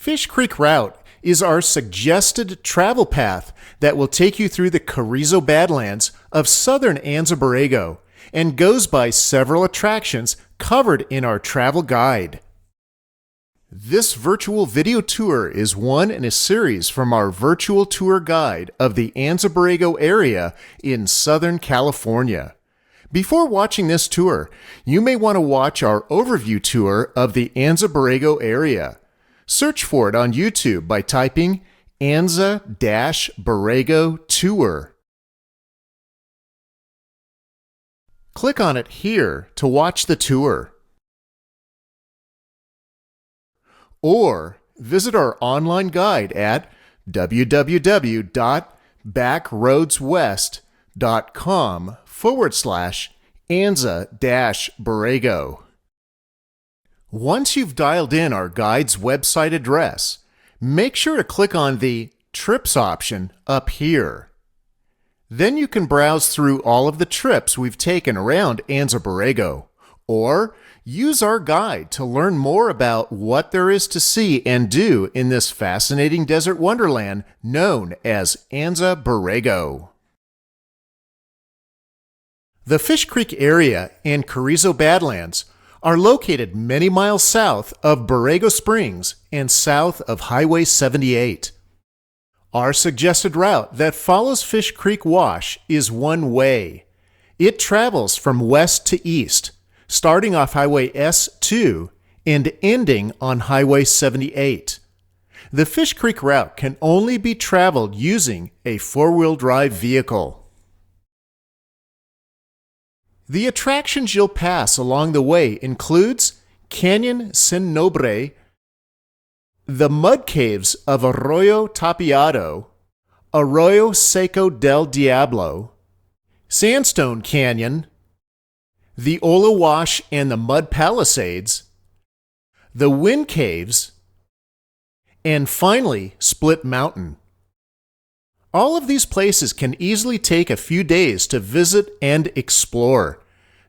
Fish Creek Route is our suggested travel path that will take you through the Carrizo Badlands of southern Anza-Borrego and goes by several attractions covered in our travel guide. This virtual video tour is one in a series from our virtual tour guide of the Anza-Borrego area in Southern California. Before watching this tour, you may want to watch our overview tour of the Anza-Borrego area. Search for it on YouTube by typing Anza-Borrego Tour. Click on it here to watch the tour. Or visit our online guide at www.backroadswest.com/Anza-Borrego. Once you've dialed in our guide's website address, make sure to click on the Trips option up here. Then you can browse through all of the trips we've taken around Anza-Borrego, or use our guide to learn more about what there is to see and do in this fascinating desert wonderland known as Anza-Borrego. The Fish Creek area and Carrizo Badlands are located many miles south of Borrego Springs and south of Highway 78. Our suggested route that follows Fish Creek Wash is one way. It travels from west to east, starting off Highway S2 and ending on Highway 78. The Fish Creek route can only be traveled using a four-wheel drive vehicle. The attractions you'll pass along the way includes Canyon Sin Nobre, the mud caves of Arroyo Tapiado, Arroyo Seco del Diablo, Sandstone Canyon, the Ola Wash and the Mud Palisades, the Wind Caves, and finally, Split Mountain. All of these places can easily take a few days to visit and explore.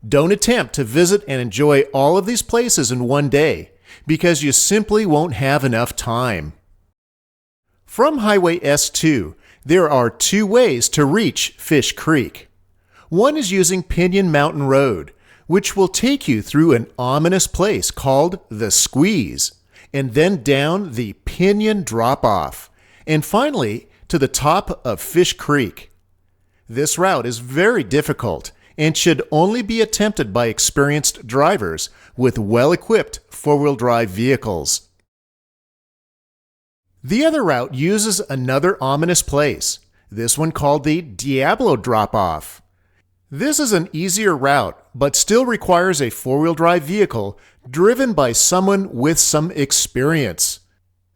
Don't attempt to visit and enjoy all of these places in one day, because you simply won't have enough time. From Highway S2, there are two ways to reach Fish Creek. One is using Pinyon Mountain Road, which will take you through an ominous place called the Squeeze, and then down the Pinyon Drop-Off, and finally to the top of Fish Creek. This route is very difficult and should only be attempted by experienced drivers with well-equipped four-wheel drive vehicles. The other route uses another ominous place, this one called the Diablo Drop-Off. This is an easier route, but still requires a four-wheel drive vehicle driven by someone with some experience.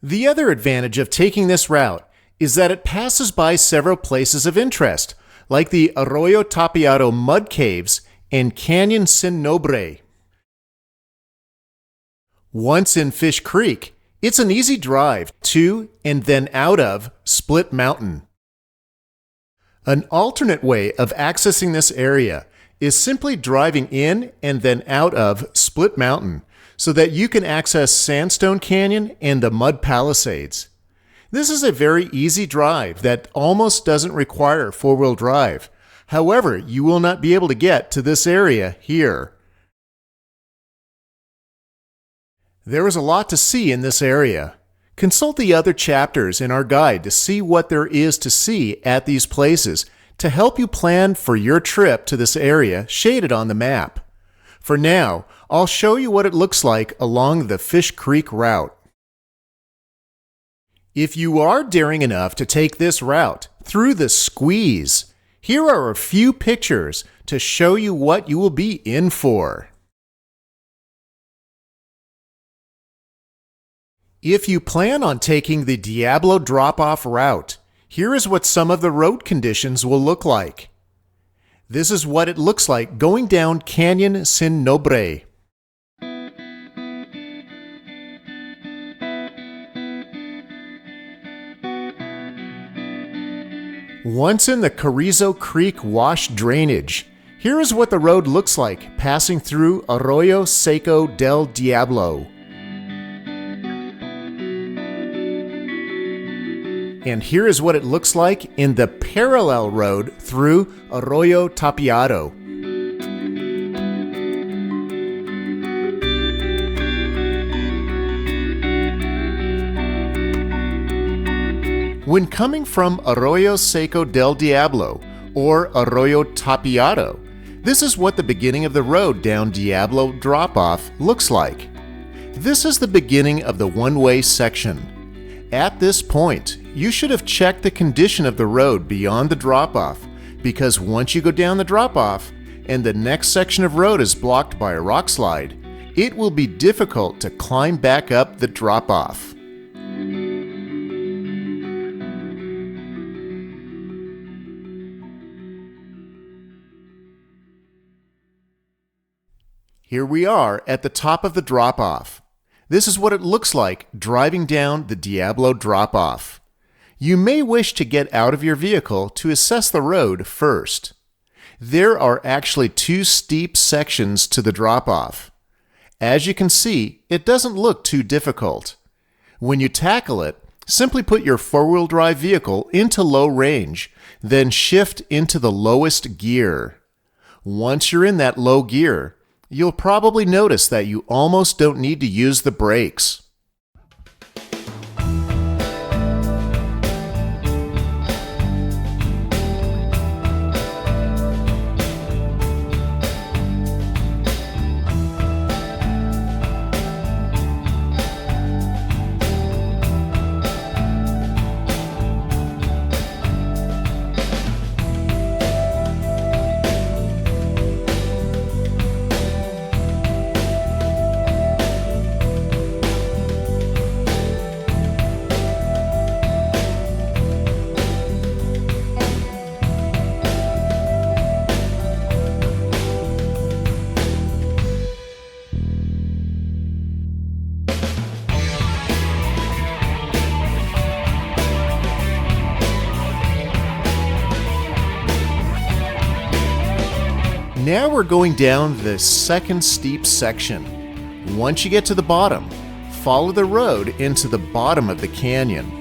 The other advantage of taking this route is that it passes by several places of interest, like the Arroyo Tapiado Mud Caves and Canyon Sin Nobre. Once in Fish Creek, it's an easy drive to and then out of Split Mountain. An alternate way of accessing this area is simply driving in and then out of Split Mountain so that you can access Sandstone Canyon and the Mud Palisades. This is a very easy drive that almost doesn't require four-wheel drive. However, you will not be able to get to this area here. There is a lot to see in this area. Consult the other chapters in our guide to see what there is to see at these places to help you plan for your trip to this area shaded on the map. For now, I'll show you what it looks like along the Fish Creek route. If you are daring enough to take this route through the Squeeze, here are a few pictures to show you what you will be in for. If you plan on taking the Diablo Drop-Off route, here is what some of the road conditions will look like. This is what it looks like going down Canyon Sin Nobre. Once in the Carrizo Creek Wash drainage, here is what the road looks like passing through Arroyo Seco del Diablo. And here is what it looks like in the parallel road through Arroyo Tapiado. When coming from Arroyo Seco del Diablo or Arroyo Tapiado, this is what the beginning of the road down Diablo drop-off looks like. This is the beginning of the one-way section. At this point, you should have checked the condition of the road beyond the drop-off, because once you go down the drop-off and the next section of road is blocked by a rock slide, it will be difficult to climb back up the drop-off. Here we are at the top of the drop-off. This is what it looks like driving down the Diablo drop-off. You may wish to get out of your vehicle to assess the road first. There are actually 2 steep sections to the drop-off. As you can see, it doesn't look too difficult. When you tackle it, simply put your four-wheel drive vehicle into low range, then shift into the lowest gear. Once you're in that low gear, you'll probably notice that you almost don't need to use the brakes. Now we're going down the second steep section. Once you get to the bottom, follow the road into the bottom of the canyon.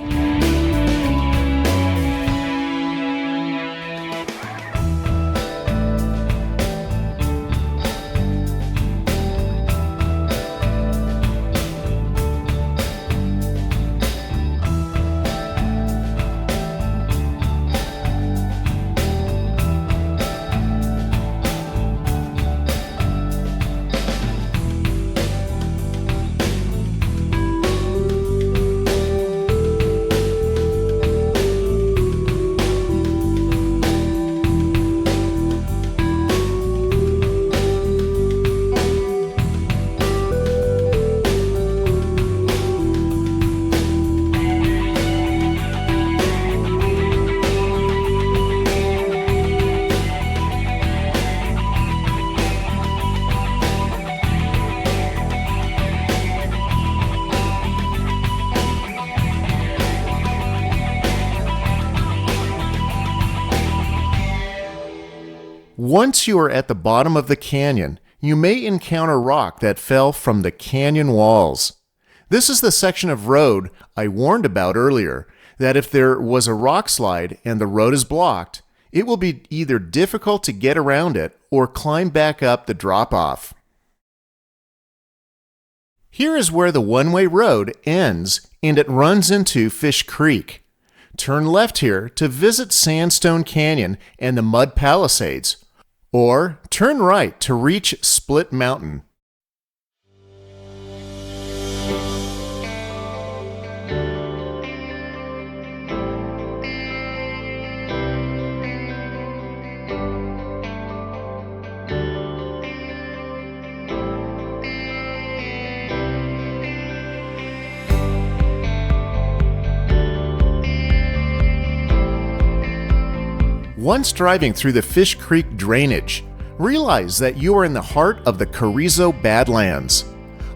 Once you are at the bottom of the canyon, you may encounter rock that fell from the canyon walls. This is the section of road I warned about earlier, that if there was a rock slide and the road is blocked, it will be either difficult to get around it or climb back up the drop-off. Here is where the one-way road ends and it runs into Fish Creek. Turn left here to visit Sandstone Canyon and the Mud Palisades, or turn right to reach Split Mountain. Once driving through the Fish Creek drainage, realize that you are in the heart of the Carrizo Badlands.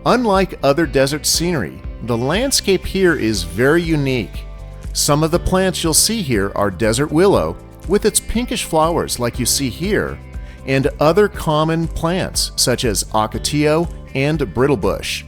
Unlike other desert scenery, the landscape here is very unique. Some of the plants you'll see here are desert willow, with its pinkish flowers like you see here, and other common plants such as ocotillo and brittlebush.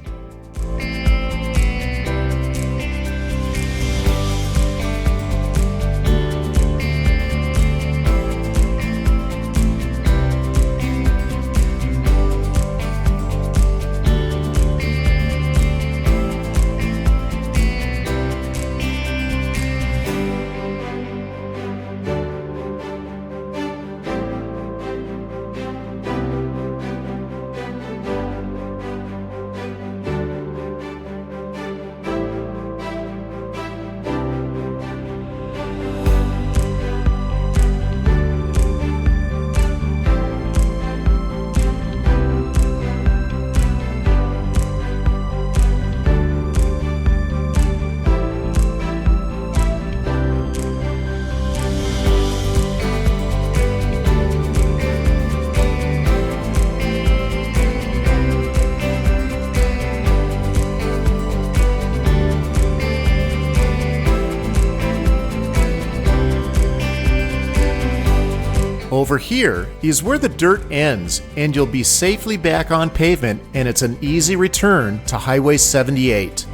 Over here is where the dirt ends, and you'll be safely back on pavement, and it's an easy return to Highway 78.